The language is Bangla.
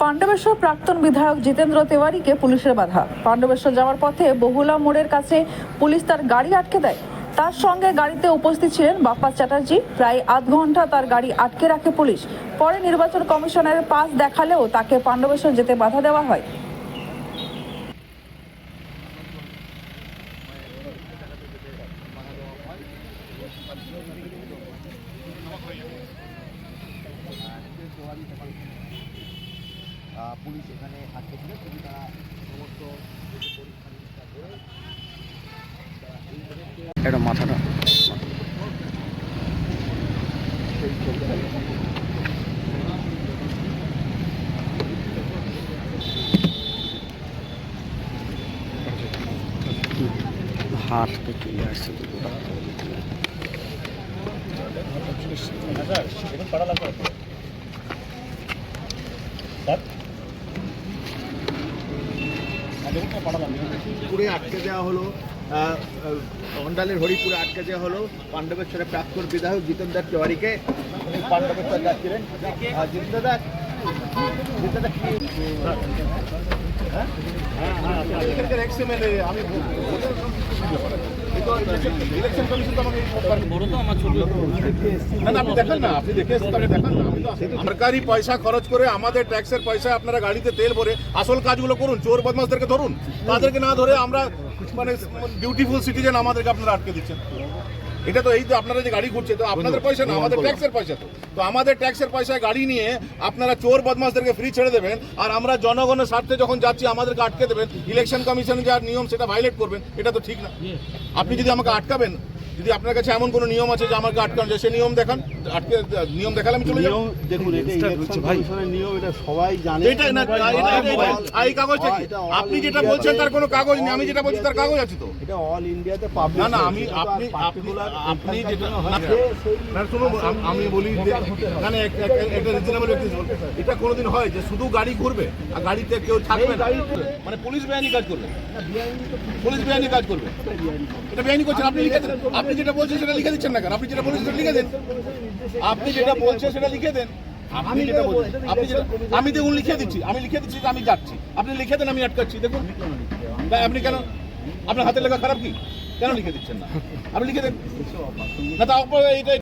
পাণ্ডবেশ্বর প্রাক্তন বিধায়ক জিতেন্দ্র তেওয়ারিকে পুলিশের বাধা। পাণ্ডবেশ্বর যাওয়ার পথে বহুলা মোড়ের কাছে পুলিশ তার গাড়ি আটকে দেয়। তার সঙ্গে গাড়িতে উপস্থিত ছিলেন বাপ্পা চ্যাটার্জি। প্রায় আধ ঘন্টা তার গাড়ি আটকে রাখে পুলিশ। পরে নির্বাচন কমিশনের পাস দেখালেও তাকে পাণ্ডবেশ্বর যেতে বাধা দেওয়া হয়। পুলিশ এখানে আটকে ছিল, কিন্তু তারা সমস্ত পরীক্ষা নিরীক্ষা করে এটা মাথাটা হাত চলে আসছে। পুরে আটকে দেওয়া হলো, অন্ডালের হরিপুরে আটকে দেওয়া হলো পাণ্ডবেশ্বরের প্রাক্তন বিধায়ক জিতেন্দ্র তেওয়ারিকে। পাণ্ডবেশ্বর যাচ্ছিলেন। জিতেন্দ্রদা সরকারি পয়সা খরচ করে আমাদের ট্যাক্সের পয়সা আপনারা গাড়িতে তেল ভরে আসল কাজগুলো করুন। চোর বদমাশদেরকে ধরুন, তাদেরকে না ধরে আমরা মানে বিউটিফুল সিটিজেন আমাদেরকে আপনারা আটকে দিচ্ছেন। এটা তো এই তো আপনারা যে গাড়ি ঘুরছে তো আপনাদের পয়সা না, আমাদের ট্যাক্সের পয়সা। তো আমাদের ট্যাক্সের পয়সায় গাড়ি নিয়ে আপনারা চোর বদমাশদেরকে ফ্রি ছেড়ে দেবেন, আর আমরা জনগণের স্বার্থে যখন যাচ্ছি আমাদেরকে আটকে দেবেন। ইলেকশন কমিশনের যা নিয়ম সেটা ভাইলেট করবেন, এটা তো ঠিক না। আপনি যদি আমাকে আটকাবেন, যদি আপনার কাছে এমন কোনো নিয়ম আছে যে আমাকে আটকানো যায়, সে নিয়ম দেখান। আটকে নিয়ম দেখালে আমি চলে যাব। দেখুন, এটা ইলেকশন কমিশনের নিয়ম, এটা সবাই জানে। এটা না, এই কাগজটা কি? আপনি যেটা বলছেন তার কোনো কাগজ নেই, আমি যেটা বলছি তার কাগজ আছে তো। এটা অল ইন্ডিয়াতে পাবলিক। না না, আমি আপনি যেটা না শুনুন, আমি বলি এখানে একটা রিজনেবল ব্যক্তি, এটা কোনোদিন হয় যে শুধু গাড়ি ঘুরবে আর গাড়িতে কেউ থাকবে না, মানে পুলিশ বেআইনি কাজ করবে। পুলিশ বেআইনি কাজ করবে, এটা বেআইনি করছেন। আপনি লিখে দেন, আপনি যেটা বলছেন সেটা লিখে দিচ্ছেন না কেন? আপনি যেটা বলছেন সেটা লিখে দেন। আপনি যেটা বলছেন সেটা লিখে দেন। আপনি যেটা বলছেন, আপনি যেটা, আমি দেখুন লিখে দিচ্ছি, আমি লিখে দিচ্ছি যে আমি যাচ্ছি। আপনি লিখে দেন, আমি আটকাচ্ছি। দেখুন আপনি কেন, আপনার হাতের লেখা খারাপ কি? কেন লিখে দিচ্ছেন না? আপনি লিখে দেন না, তারপরে এইটা